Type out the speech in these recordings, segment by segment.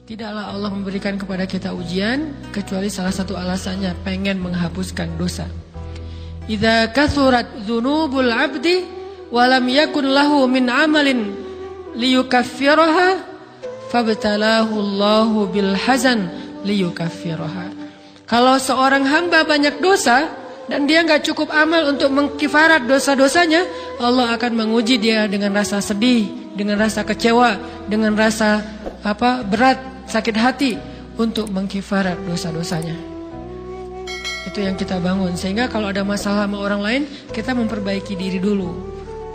Tidaklah Allah memberikan kepada kita ujian kecuali salah satu alasannya pengen menghapuskan dosa. Idza kathurat dzunubul 'abdi wa lam yakun lahu min 'amalin liyukaffiraha fabtalahu Allahu bil hazan liyukaffiraha. Kalau seorang hamba banyak dosa dan dia enggak cukup amal untuk mengkifarat dosa-dosanya, Allah akan menguji dia dengan rasa sedih, dengan rasa kecewa, dengan rasa berat, sakit hati untuk mengkifarat dosa-dosanya. Itu yang kita bangun. Sehingga kalau ada masalah sama orang lain, kita memperbaiki diri dulu.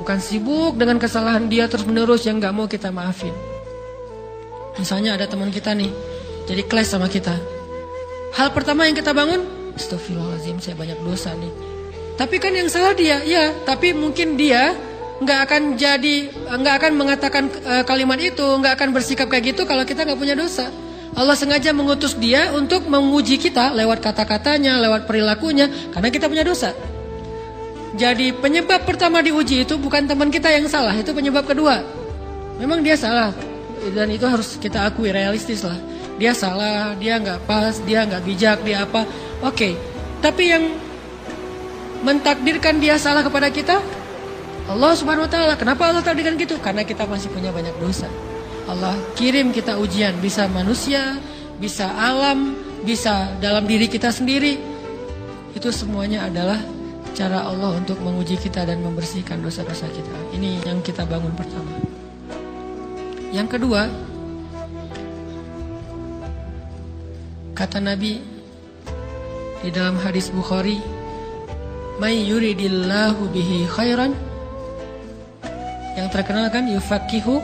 Bukan sibuk dengan kesalahan dia terus menerus yang gak mau kita maafin. Misalnya ada teman kita nih, jadi clash sama kita. Hal pertama yang kita bangun, astagfirullahaladzim, saya banyak dosa nih. Tapi kan yang salah dia, ya. Tapi mungkin dia nggak akan mengatakan kalimat itu, nggak akan bersikap kayak gitu kalau kita nggak punya dosa. Allah sengaja mengutus dia untuk menguji kita lewat kata-katanya, lewat perilakunya, karena kita punya dosa. Jadi penyebab pertama diuji itu bukan teman kita yang salah, itu penyebab kedua. Memang dia salah, dan itu harus kita akui, realistis lah. Dia salah, dia nggak pas, dia nggak bijak, dia apa? Oke. Tapi yang mentakdirkan dia salah kepada kita, Allah Subhanahu wa taala. Kenapa Allah takdirkan gitu? Karena kita masih punya banyak dosa. Allah kirim kita ujian, bisa manusia, bisa alam, bisa dalam diri kita sendiri. Itu semuanya adalah cara Allah untuk menguji kita dan membersihkan dosa-dosa kita. Ini yang kita bangun pertama. Yang kedua, kata Nabi di dalam hadis Bukhari, "May yuridillahu bihi khairan", yang terkenal kan yufaqihu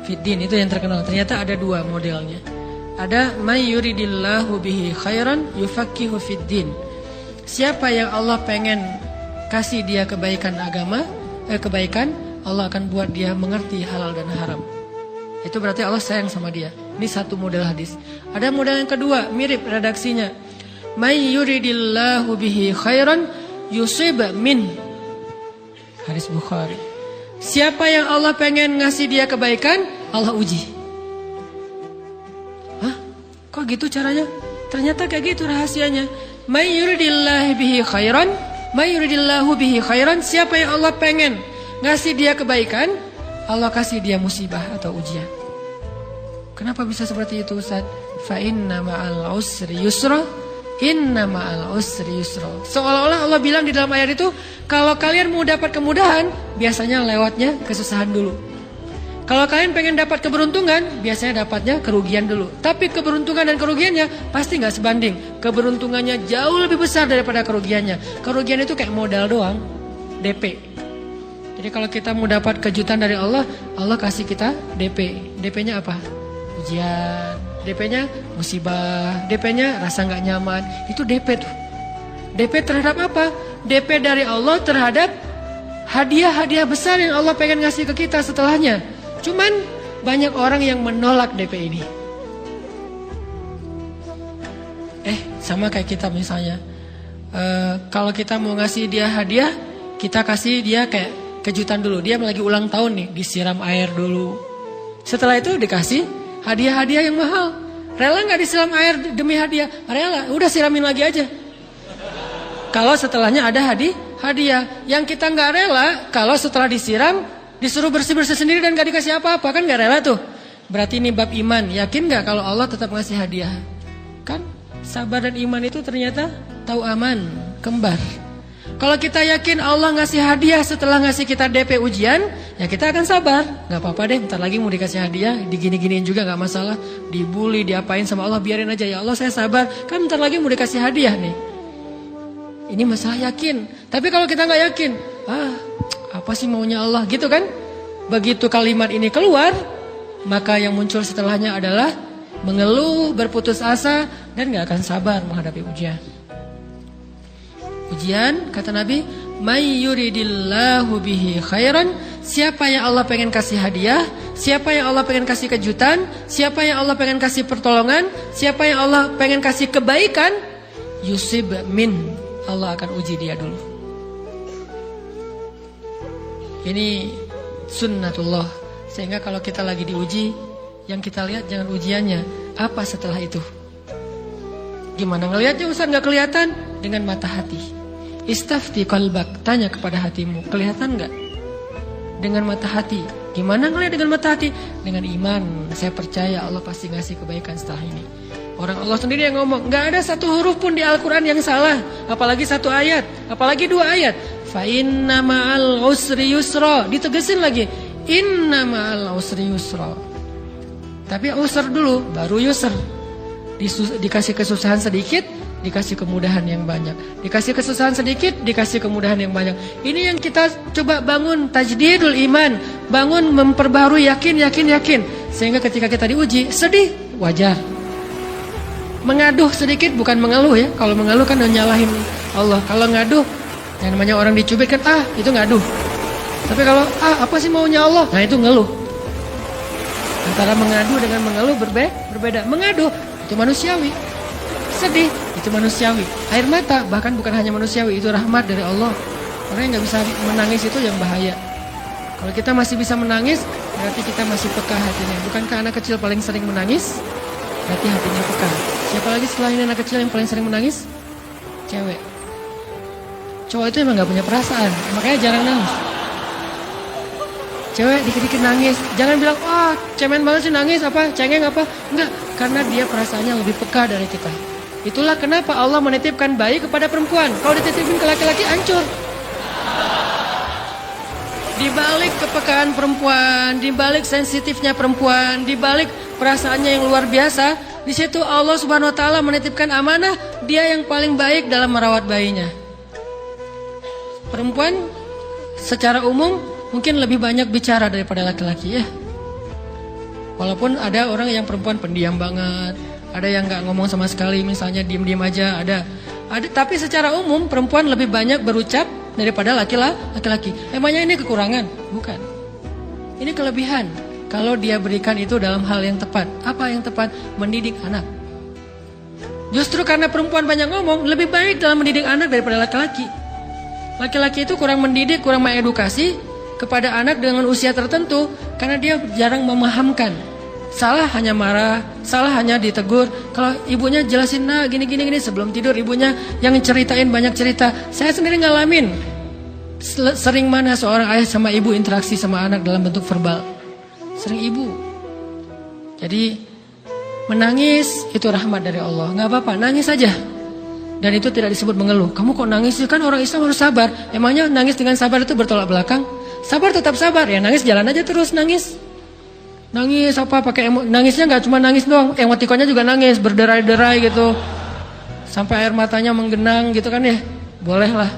fiddin, itu yang terkenal. Ternyata ada dua modelnya. Ada may yuridillahu bihi khairan yufaqihu fiddin. Siapa yang Allah pengen kasih dia kebaikan agama, kebaikan, Allah akan buat dia mengerti halal dan haram. Itu berarti Allah sayang sama dia. Ini satu model hadis. Ada model yang kedua, mirip redaksinya. May yuridillahu bihi khairan yusib min. Hadis Bukhari. Siapa yang Allah pengen ngasih dia kebaikan, Allah uji. Hah? Kok gitu caranya? Ternyata kayak gitu rahasianya. May yuridillahu bihi khairan, may yuridillahu bihi khairan. Siapa yang Allah pengen ngasih dia kebaikan, Allah kasih dia musibah atau ujian. Kenapa bisa seperti itu, Ustaz? Fa inna ma'al usri yusra, inna ma'al usri yusra. Seolah-olah Allah bilang di dalam ayat itu, kalau kalian mau dapat kemudahan, biasanya lewatnya kesusahan dulu. Kalau kalian pengen dapat keberuntungan, biasanya dapatnya kerugian dulu. Tapi keberuntungan dan kerugiannya pasti nggak sebanding. Keberuntungannya jauh lebih besar daripada kerugiannya. Kerugian itu kayak modal doang, DP. Jadi kalau kita mau dapat kejutan dari Allah, Allah kasih kita DP. DP-nya apa? Ujian. DP-nya musibah. DP-nya rasa nggak nyaman. Itu DP tuh. DP terhadap apa? DP dari Allah terhadap hadiah-hadiah besar yang Allah pengen ngasih ke kita setelahnya. Cuman banyak orang yang menolak DP ini. Sama kayak kita misalnya. Kalau kita mau ngasih dia hadiah, kita kasih dia kayak kejutan dulu. Dia lagi ulang tahun nih, disiram air dulu. Setelah itu dikasih hadiah-hadiah yang mahal. Rela nggak disiram air demi hadiah? Rela, udah siramin lagi aja. Kalau setelahnya ada hadiah. Yang kita nggak rela, kalau setelah disiram disuruh bersih-bersih sendiri dan gak dikasih apa-apa, kan gak rela tuh. Berarti ini bab iman. Yakin gak kalau Allah tetap ngasih hadiah? Kan sabar dan iman itu ternyata tahu aman, kembar. Kalau kita yakin Allah ngasih hadiah setelah ngasih kita DP ujian, ya kita akan sabar. Gak apa-apa deh, bentar lagi mau dikasih hadiah, digini-giniin juga gak masalah. Dibully, diapain sama Allah, biarin aja. Ya Allah saya sabar, kan bentar lagi mau dikasih hadiah nih. Ini masalah yakin. Tapi kalau kita gak yakin, apa sih maunya Allah, gitu kan? Begitu kalimat ini keluar, maka yang muncul setelahnya adalah mengeluh, berputus asa, dan gak akan sabar menghadapi ujian. Ujian, kata Nabi, may yuridillahu bihi khairan. Siapa yang Allah pengen kasih hadiah, siapa yang Allah pengen kasih kejutan, siapa yang Allah pengen kasih pertolongan, siapa yang Allah pengen kasih kebaikan, yusib min. Allah akan uji dia dulu. Ini sunnatullah. Sehingga kalau kita lagi diuji, Yang kita lihat jangan ujiannya, apa setelah itu. Gimana ngelihatnya Ustaz nggak kelihatan? Dengan mata hati. Istafti qalbak, tanya kepada hatimu, kelihatan nggak? Dengan mata hati. Gimana ngelihat dengan mata hati? Dengan iman, saya percaya Allah pasti ngasih kebaikan setelah ini. Orang Allah sendiri yang ngomong, nggak ada satu huruf pun di Al-Quran yang salah, apalagi satu ayat, apalagi 2 ayat. Fa inna ma'al usri yusra, ditegesin lagi, inna ma'al usri yusra. Tapi usr dulu, baru yusr. Dikasih kesusahan sedikit, dikasih kemudahan yang banyak. Dikasih kesusahan sedikit, dikasih kemudahan yang banyak. Ini yang kita coba bangun, tajdidul iman, bangun memperbarui yakin. Sehingga ketika kita diuji, sedih, wajar. Mengaduh sedikit, bukan mengeluh ya. Kalau mengeluh kan nyalahin Allah. Kalau ngaduh, yang namanya orang dicubit kan, itu ngaduh. Tapi kalau, apa sih maunya Allah? Nah itu ngeluh. Antara mengadu dengan mengeluh berbeda. Mengaduh, itu manusiawi. Sedih, itu manusiawi. Air mata, bahkan bukan hanya manusiawi, itu rahmat dari Allah. Orang yang gak bisa menangis itu yang bahaya. Kalau kita masih bisa menangis, berarti kita masih peka hatinya. Bukankah anak kecil paling sering menangis? Berarti hatinya peka. Siapa lagi setelah ini anak kecil yang paling sering menangis? Cewek. Cowok itu emang gak punya perasaan, makanya jarang nangis. Cewek dikit-dikit nangis, jangan bilang, cemen banget sih nangis, cengeng apa. Enggak, karena dia perasaannya lebih peka dari kita. Itulah kenapa Allah menitipkan bayi kepada perempuan. Kalau dititipin ke laki-laki, hancur. Di balik kepekaan perempuan, di balik sensitifnya perempuan, di balik perasaannya yang luar biasa, di situ Allah Subhanahu wa taala menitipkan amanah, dia yang paling baik dalam merawat bayinya. Perempuan secara umum mungkin lebih banyak bicara daripada laki-laki ya. Walaupun ada orang yang perempuan pendiam banget, ada yang nggak ngomong sama sekali, misalnya diem-diem aja, ada. Tapi secara umum perempuan lebih banyak berucap daripada laki-laki. Emangnya ini kekurangan? Bukan. Ini kelebihan. Kalau dia berikan itu dalam hal yang tepat. Apa yang tepat? Mendidik anak. Justru karena perempuan banyak ngomong, lebih baik dalam mendidik anak daripada laki-laki. Laki-laki itu kurang mendidik, kurang mengedukasi kepada anak dengan usia tertentu karena dia jarang memahamkan. Salah hanya marah, salah hanya ditegur. Kalau ibunya jelasin, gini sebelum tidur ibunya yang ceritain banyak cerita. Saya sendiri ngalamin sering mana seorang ayah sama ibu interaksi sama anak dalam bentuk verbal. Sering ibu. Jadi menangis itu rahmat dari Allah. Gak apa-apa, nangis saja. Dan itu tidak disebut mengeluh. Kamu kok nangis sih? Kan orang Islam harus sabar. Emangnya nangis dengan sabar itu bertolak belakang? Sabar tetap sabar. Ya nangis jalan aja terus nangis. Nangis pakai nangisnya nggak cuma nangis doang, emotikonnya juga nangis, berderai-derai gitu. Sampai air matanya menggenang gitu kan ya. Bolehlah.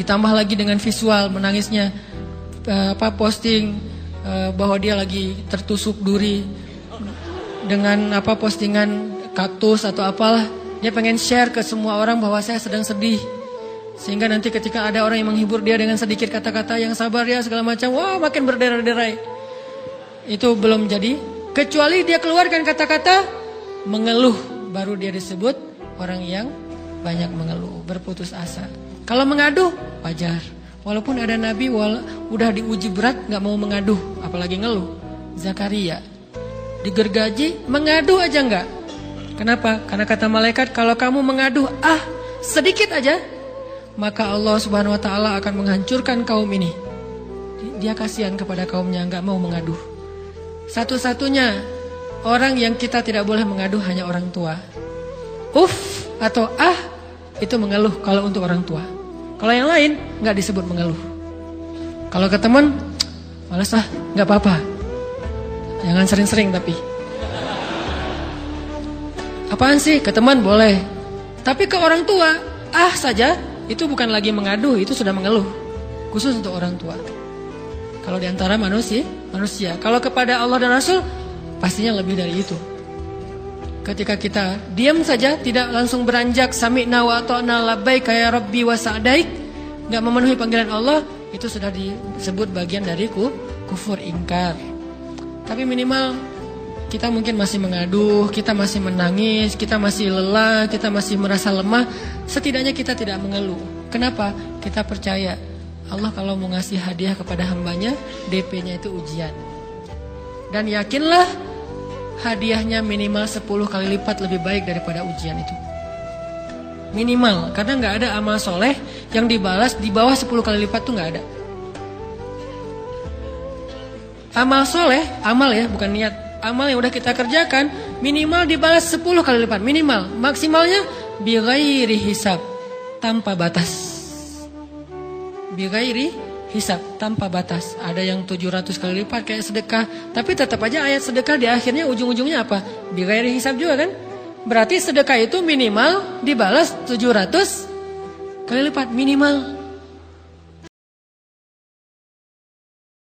Ditambah lagi dengan visual menangisnya, posting bahwa dia lagi tertusuk duri dengan postingan kaktus atau apalah. Dia pengen share ke semua orang bahwa saya sedang sedih. Sehingga nanti ketika ada orang yang menghibur dia dengan sedikit kata-kata yang sabar ya segala macam, wah makin berderai-derai. Itu belum jadi. Kecuali dia keluarkan kata-kata mengeluh, baru dia disebut orang yang banyak mengeluh, berputus asa. Kalau mengaduh, wajar. Walaupun ada nabi udah diuji berat gak mau mengaduh, apalagi ngeluh. Zakaria digergaji, mengaduh aja enggak. Kenapa? Karena kata malaikat, kalau kamu mengaduh sedikit aja, maka Allah Subhanahu wa taala akan menghancurkan kaum ini. Dia kasihan kepada kaumnya, enggak mau mengaduh. Satu-satunya orang yang kita tidak boleh mengaduh hanya orang tua. Atau itu mengeluh kalau untuk orang tua. Kalau yang lain enggak disebut mengeluh. Kalau ke teman, malas enggak apa-apa. Jangan sering-sering tapi. Apaan sih? Ke teman boleh. Tapi ke orang tua, saja, itu bukan lagi mengadu, itu sudah mengeluh. Khusus untuk orang tua. Kalau diantara manusia. Kalau kepada Allah dan Rasul, pastinya lebih dari itu. Ketika kita diam saja, tidak langsung beranjak, sami'na wa ata'na labbaik ya rabbi wa sa'daik, gak memenuhi panggilan Allah, itu sudah disebut bagian dari kufur ingkar. Tapi minimal kita mungkin masih mengaduh, kita masih menangis, kita masih lelah, kita masih merasa lemah. Setidaknya kita tidak mengeluh. Kenapa? Kita percaya Allah kalau mau ngasih hadiah kepada hambanya, DP-nya itu ujian. Dan yakinlah hadiahnya minimal 10 kali lipat lebih baik daripada ujian itu. Minimal, karena nggak ada amal soleh yang dibalas di bawah 10 kali lipat tuh nggak ada. Amal soleh, amal ya bukan niat. Amal yang udah kita kerjakan minimal dibalas 10 kali lipat. Minimal, maksimalnya bighairi hisab, tanpa batas. Bighairi hisab, tanpa batas. Ada yang 700 kali lipat kayak sedekah. Tapi tetap aja ayat sedekah di akhirnya ujung-ujungnya apa? Bighairi hisab juga kan? Berarti sedekah itu minimal dibalas 700 kali lipat. Minimal.